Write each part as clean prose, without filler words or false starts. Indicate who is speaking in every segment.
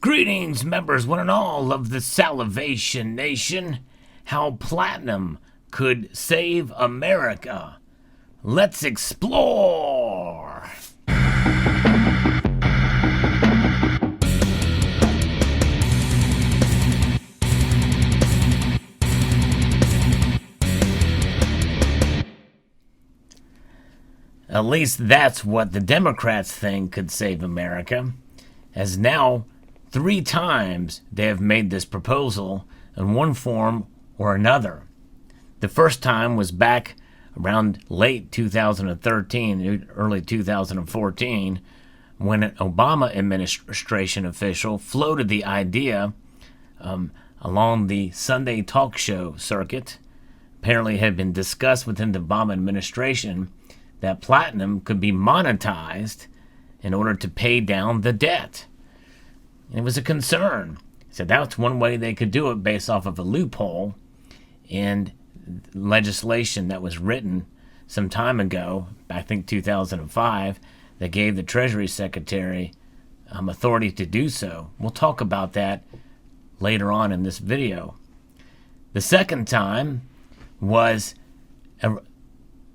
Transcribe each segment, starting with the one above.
Speaker 1: Greetings, members, one and all of the Salivation Nation. How platinum could save America. Let's explore. At least that's what the Democrats think could save America, as now 3 times they have made this proposal in one form or another. The first time was back around late 2013, early 2014, when an Obama administration official floated the idea along the Sunday talk show circuit. Apparently it had been discussed within the Obama administration that platinum could be monetized in order to pay down the debt. And it was a concern. So that's one way they could do it based off of a loophole in legislation that was written some time ago, I think 2005, that gave the Treasury Secretary authority to do so. We'll talk about that later on in this video. The second time was an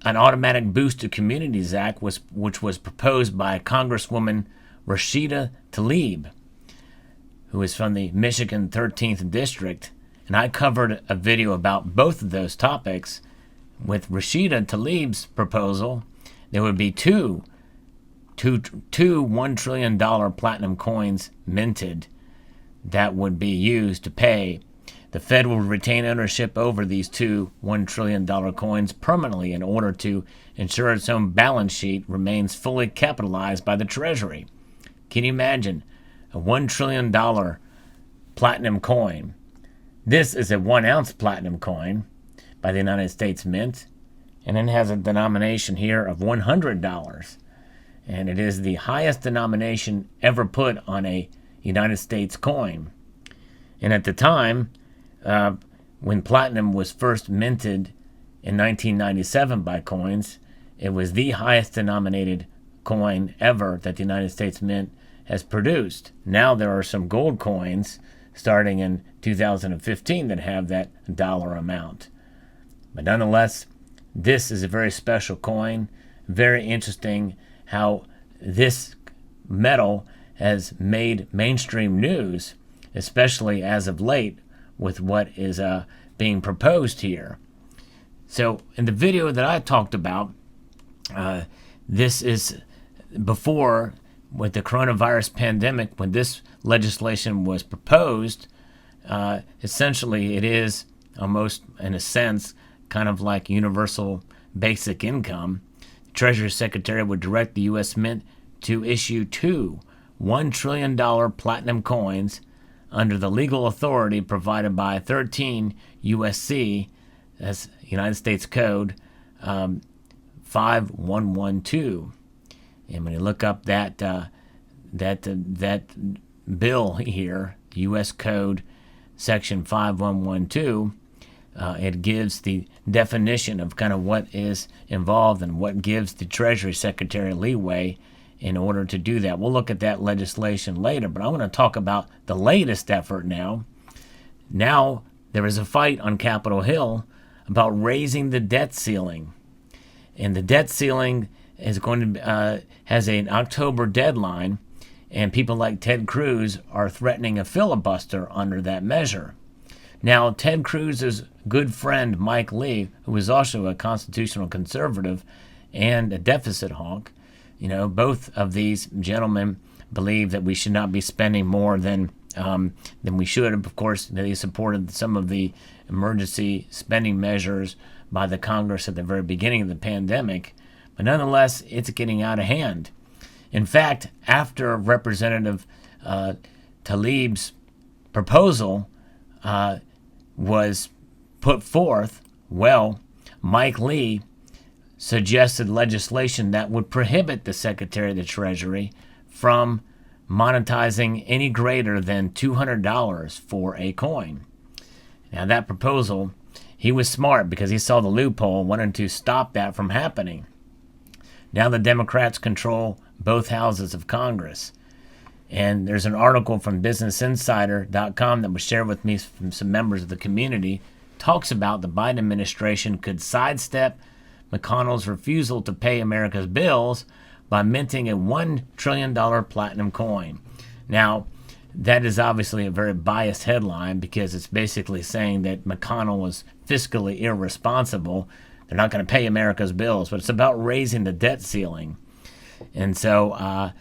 Speaker 1: automatic boost to Communities Act, which was proposed by Congresswoman Rashida Tlaib, who is from the Michigan 13th District. And I covered a video about both of those topics. With Rashida Tlaib's proposal, there would be two $1 trillion platinum coins minted that would be used to pay. The Fed will retain ownership over these two $1 trillion coins permanently in order to ensure its own balance sheet remains fully capitalized by the Treasury. Can you imagine a $1 trillion platinum coin? This is a 1-ounce platinum coin by the United States Mint, and it has a denomination here of $100. And it is the highest denomination ever put on a United States coin. And at the time, when platinum was first minted in 1997 by Coins, it was the highest denominated coin ever that the United States Mint has produced. Now there are some gold coins starting in 2015 that have that dollar amount. But nonetheless, this is a very special coin. Very interesting how this metal has made mainstream news, especially as of late with what is being proposed here. So in the video that I talked about, this is before, with the coronavirus pandemic, when this legislation was proposed. Essentially it is almost, in a sense, kind of like universal basic income. The Treasury Secretary would direct the U.S. Mint to issue 2 $1 trillion platinum coins under the legal authority provided by 13 U.S.C., that's United States Code 5112. And when you look up that bill here, U.S. Code Section 5112, it gives the definition of kind of what is involved and what gives the Treasury Secretary leeway in order to do that. We'll look at that legislation later, but I want to talk about the latest effort now. Now there is a fight on Capitol Hill about raising the debt ceiling. And the debt ceiling is going to has an October deadline, and people like Ted Cruz are threatening a filibuster under that measure. Now, Ted Cruz's good friend Mike Lee, who is also a constitutional conservative and a deficit hawk, both of these gentlemen believe that we should not be spending more than we should. Of course, they supported some of the emergency spending measures by the Congress at the very beginning of the pandemic. But nonetheless, it's getting out of hand. In fact, after Representative Tlaib's proposal was put forth, Mike Lee suggested legislation that would prohibit the Secretary of the Treasury from monetizing any greater than $200 for a coin. Now that proposal, he was smart because he saw the loophole and wanted to stop that from happening. Now the Democrats control both houses of Congress. And there's an article from BusinessInsider.com that was shared with me from some members of the community. Talks about the Biden administration could sidestep McConnell's refusal to pay America's bills by minting a $1 trillion platinum coin. Now, that is obviously a very biased headline because it's basically saying that McConnell was fiscally irresponsible. They're not going to pay America's bills, but it's about raising the debt ceiling. And so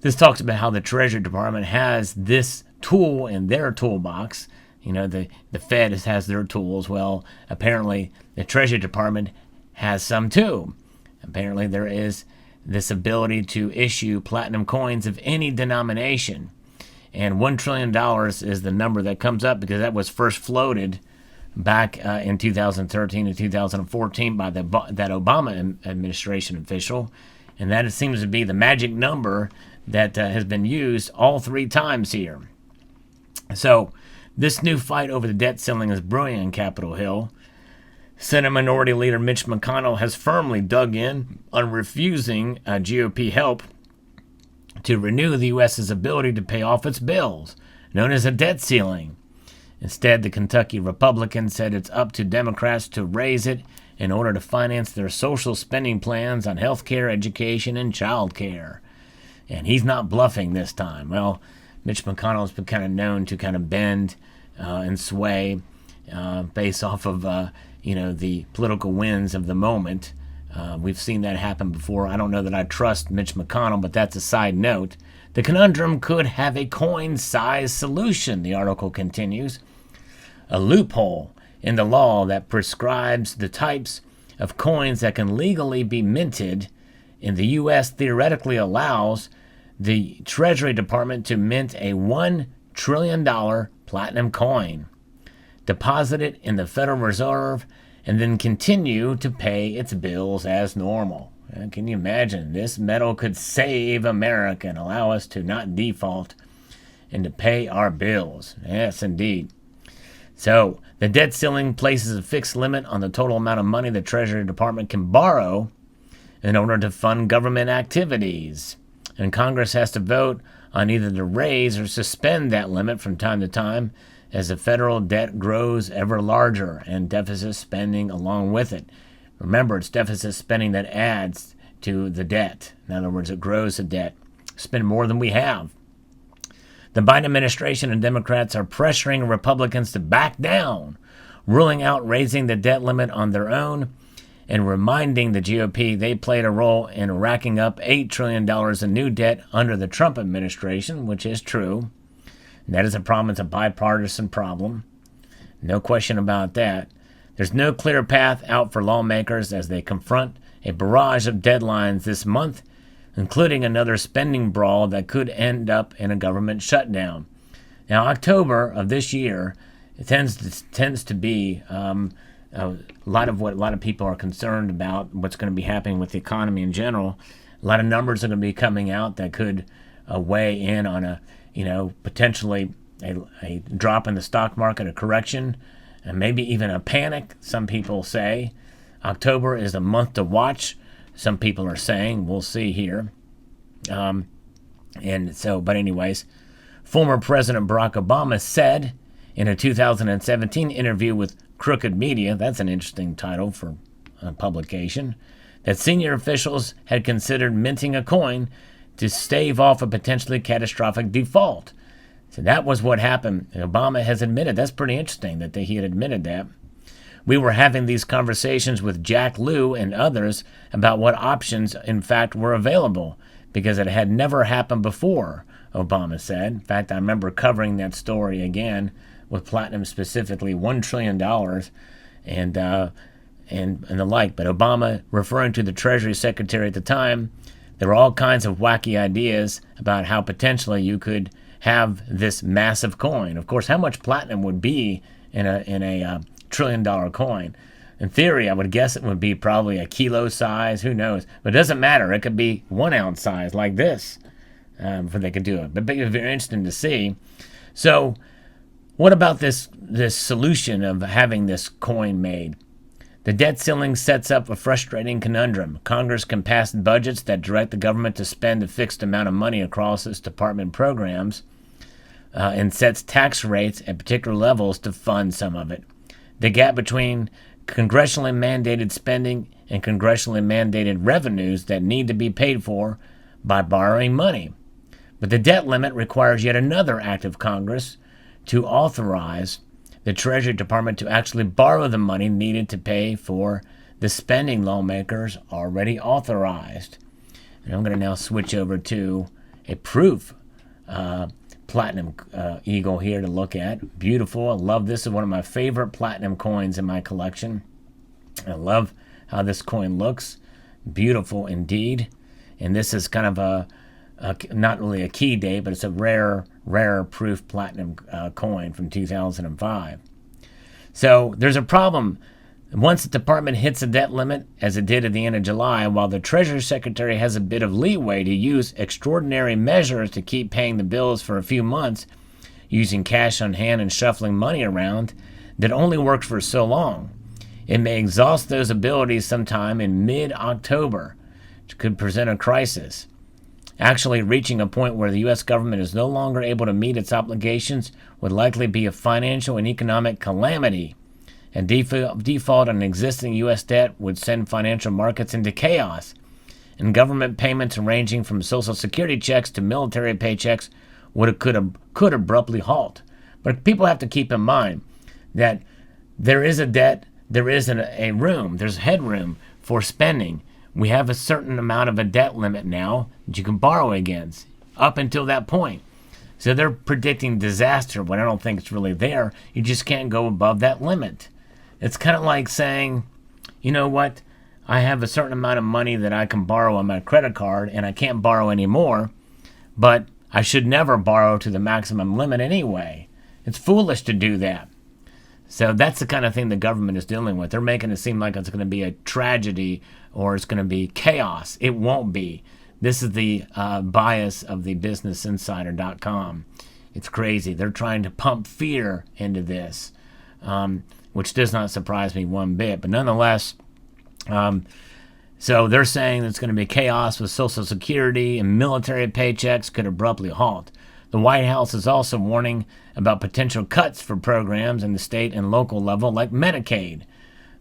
Speaker 1: this talks about how the Treasury Department has this tool in their toolbox. You know, the Fed has their tools. Well, apparently the Treasury Department has some too. Apparently there is this ability to issue platinum coins of any denomination. And $1 trillion is the number that comes up because that was first floated back in 2013 and 2014 by that Obama administration official. And that seems to be the magic number that has been used all three times here. So this new fight over the debt ceiling is brewing on Capitol Hill. Senate Minority Leader Mitch McConnell has firmly dug in on refusing GOP help to renew the U.S.'s ability to pay off its bills, known as a debt ceiling. Instead, the Kentucky Republican said it's up to Democrats to raise it in order to finance their social spending plans on health care, education, and child care. And he's not bluffing this time. Well, Mitch McConnell's been kind of known to kind of bend and sway based off of the political winds of the moment. We've seen that happen before. I don't know that I trust Mitch McConnell, but that's a side note. The conundrum could have a coin-sized solution, the article continues. A loophole in the law that prescribes the types of coins that can legally be minted in the U.S. theoretically allows the Treasury Department to mint a $1 trillion platinum coin, deposit it in the Federal Reserve, and then continue to pay its bills as normal. Can you imagine? This metal could save America and allow us to not default and to pay our bills. Yes, indeed. So, the debt ceiling places a fixed limit on the total amount of money the Treasury Department can borrow in order to fund government activities. And Congress has to vote on either to raise or suspend that limit from time to time as the federal debt grows ever larger and deficit spending along with it. Remember, it's deficit spending that adds to the debt. In other words, it grows the debt. Spend more than we have. The Biden administration and Democrats are pressuring Republicans to back down, ruling out raising the debt limit on their own and reminding the GOP they played a role in racking up $8 trillion in new debt under the Trump administration, which is true. And that is a problem. It's a bipartisan problem. No question about that. There's no clear path out for lawmakers as they confront a barrage of deadlines this month, including another spending brawl that could end up in a government shutdown. Now, October of this year tends to be a lot of people are concerned about what's going to be happening with the economy in general. A lot of numbers are going to be coming out that could weigh in on a potentially a drop in the stock market, a correction, and maybe even a panic. Some people say October is a month to watch. Some people are saying, we'll see here. But anyways, former President Barack Obama said in a 2017 interview with Crooked Media, that's an interesting title for a publication, that senior officials had considered minting a coin to stave off a potentially catastrophic default. So that was what happened. Obama has admitted. That's pretty interesting that he had admitted that. We were having these conversations with Jack Lew and others about what options, in fact, were available because it had never happened before, Obama said. In fact, I remember covering that story again with platinum specifically, $1 trillion and the like. But Obama, referring to the Treasury Secretary at the time, there were all kinds of wacky ideas about how potentially you could have this massive coin. Of course, how much platinum would be in a $1 trillion coin? In theory, I would guess it would be probably a kilo size. Who knows? But it doesn't matter. It could be 1 ounce size like this before they could do it. But it's very interesting to see. So what about this solution of having this coin made? The debt ceiling sets up a frustrating conundrum. Congress can pass budgets that direct the government to spend a fixed amount of money across its department programs and sets tax rates at particular levels to fund some of it. The gap between congressionally mandated spending and congressionally mandated revenues that need to be paid for by borrowing money. But the debt limit requires yet another act of Congress to authorize the Treasury Department to actually borrow the money needed to pay for the spending lawmakers already authorized. And I'm going to now switch over to a proof platinum eagle here to look at. Beautiful. I love this. This is one of my favorite platinum coins in my collection. I love how this coin looks. Beautiful indeed. And this is kind of a not really a key date, but it's a rare proof platinum coin from 2005. So there's a problem. Once the department hits a debt limit, as it did at the end of July, while the Treasury Secretary has a bit of leeway to use extraordinary measures to keep paying the bills for a few months, using cash on hand and shuffling money around, that only works for so long. It may exhaust those abilities sometime in mid-October, which could present a crisis. Actually reaching a point where the U.S. government is no longer able to meet its obligations would likely be a financial and economic calamity. A default on existing U.S. debt would send financial markets into chaos, and government payments ranging from Social Security checks to military paychecks could abruptly halt. But people have to keep in mind that there is a debt, there is a room, there's headroom for spending. We have a certain amount of a debt limit now that you can borrow against up until that point. So they're predicting disaster when I don't think it's really there. You just can't go above that limit. It's kind of like saying, you know what, I have a certain amount of money that I can borrow on my credit card and I can't borrow anymore, but I should never borrow to the maximum limit anyway. It's foolish to do that. So that's the kind of thing the government is dealing with. They're making it seem like it's going to be a tragedy or it's going to be chaos. It won't be. This is the bias of the BusinessInsider.com. It's crazy. They're trying to pump fear into this, which does not surprise me one bit. But nonetheless, so they're saying it's going to be chaos with Social Security and military paychecks could abruptly halt. The White House is also warning about potential cuts for programs in the state and local level like Medicaid.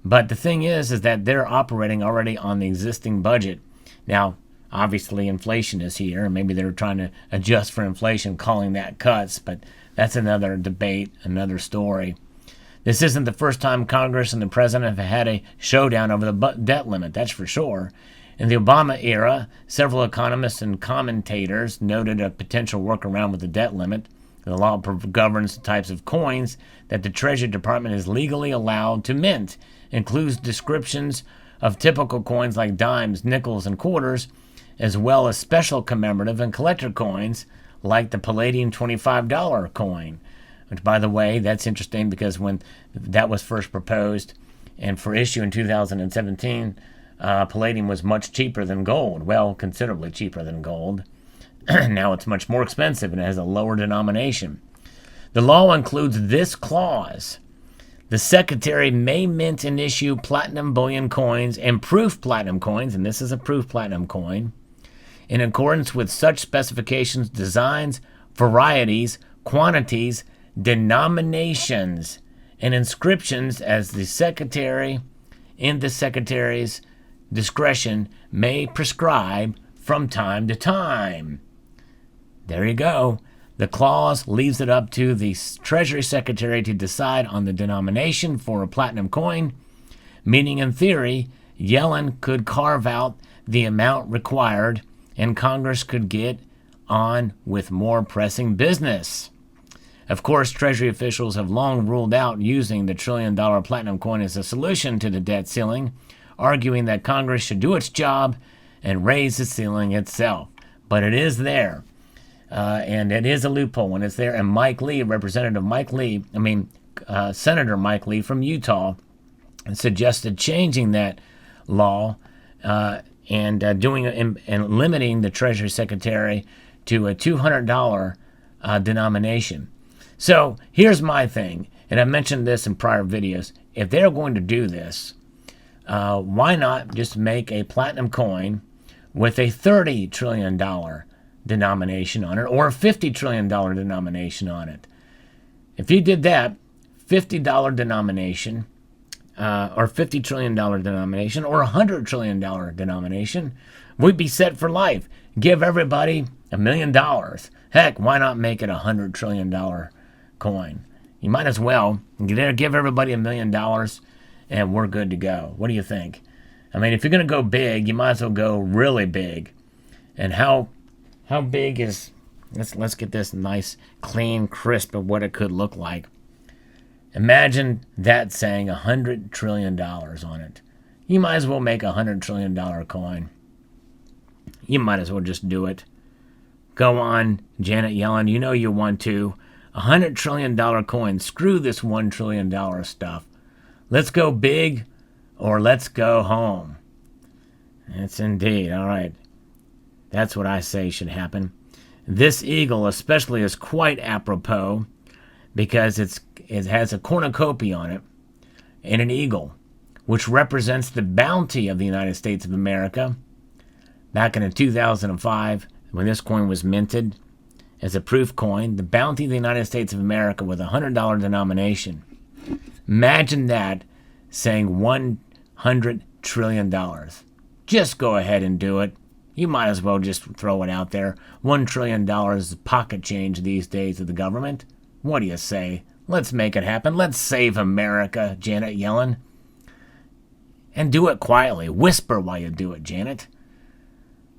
Speaker 1: But the thing is that they're operating already on the existing budget. Now, obviously inflation is here, and maybe they're trying to adjust for inflation, calling that cuts, but that's another debate, another story. This isn't the first time Congress and the president have had a showdown over the debt limit, that's for sure. In the Obama era, several economists and commentators noted a potential workaround with the debt limit. The law governs the types of coins that the Treasury Department is legally allowed to mint, includes descriptions of typical coins like dimes, nickels, and quarters, as well as special commemorative and collector coins like the Palladium $25 coin. Which, by the way, that's interesting because when that was first proposed and for issue in 2017, palladium was much cheaper than gold. Well, considerably cheaper than gold. Now it's much more expensive and it has a lower denomination. The law includes this clause. The Secretary may mint and issue platinum bullion coins and proof platinum coins, and this is a proof platinum coin, in accordance with such specifications, designs, varieties, quantities, denominations, and inscriptions as the Secretary, in the Secretary's discretion, may prescribe from time to time. There you go. The clause leaves it up to the Treasury Secretary to decide on the denomination for a platinum coin, meaning in theory, Yellen could carve out the amount required and Congress could get on with more pressing business. Of course, Treasury officials have long ruled out using the trillion-dollar platinum coin as a solution to the debt ceiling, arguing that Congress should do its job and raise the ceiling itself. But it is there. And it is a loophole when it's there. And Senator Mike Lee from Utah suggested changing that law and limiting the Treasury Secretary to a $200 denomination. So here's my thing, and I mentioned this in prior videos. If they're going to do this, why not just make a platinum coin with a $30 trillion denomination on it, or a $50 trillion denomination on it? If you did that, $50 denomination, or $50 trillion denomination, or $100 trillion denomination, we'd be set for life. Give everybody $1 million. Heck, why not make it a $100 trillion coin? You might as well give everybody $1 million, and we're good to go. What do you think? I mean, if you're going to go big, you might as well go really big. And how big is... Let's get this nice, clean, crisp of what it could look like. Imagine that saying $100 trillion on it. You might as well make a $100 trillion coin. You might as well just do it. Go on, Janet Yellen. You know you want to. $100 trillion coin. Screw this $1 trillion stuff. Let's go big, or let's go home. It's indeed. All right. That's what I say should happen. This eagle especially is quite apropos because it has a cornucopia on it and an eagle, which represents the bounty of the United States of America. Back in 2005, when this coin was minted as a proof coin, the bounty of the United States of America with a $100 denomination. Imagine that saying $100 trillion. Just go ahead and do it. You might as well just throw it out there. $1 trillion is pocket change these days of the government. What do you say? Let's make it happen. Let's save America, Janet Yellen. And do it quietly. Whisper while you do it, Janet.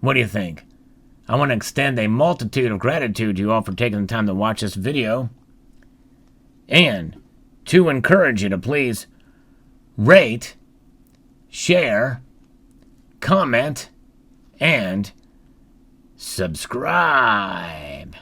Speaker 1: What do you think? I want to extend a multitude of gratitude to you all for taking the time to watch this video. And to encourage you to please rate, share, comment, and subscribe.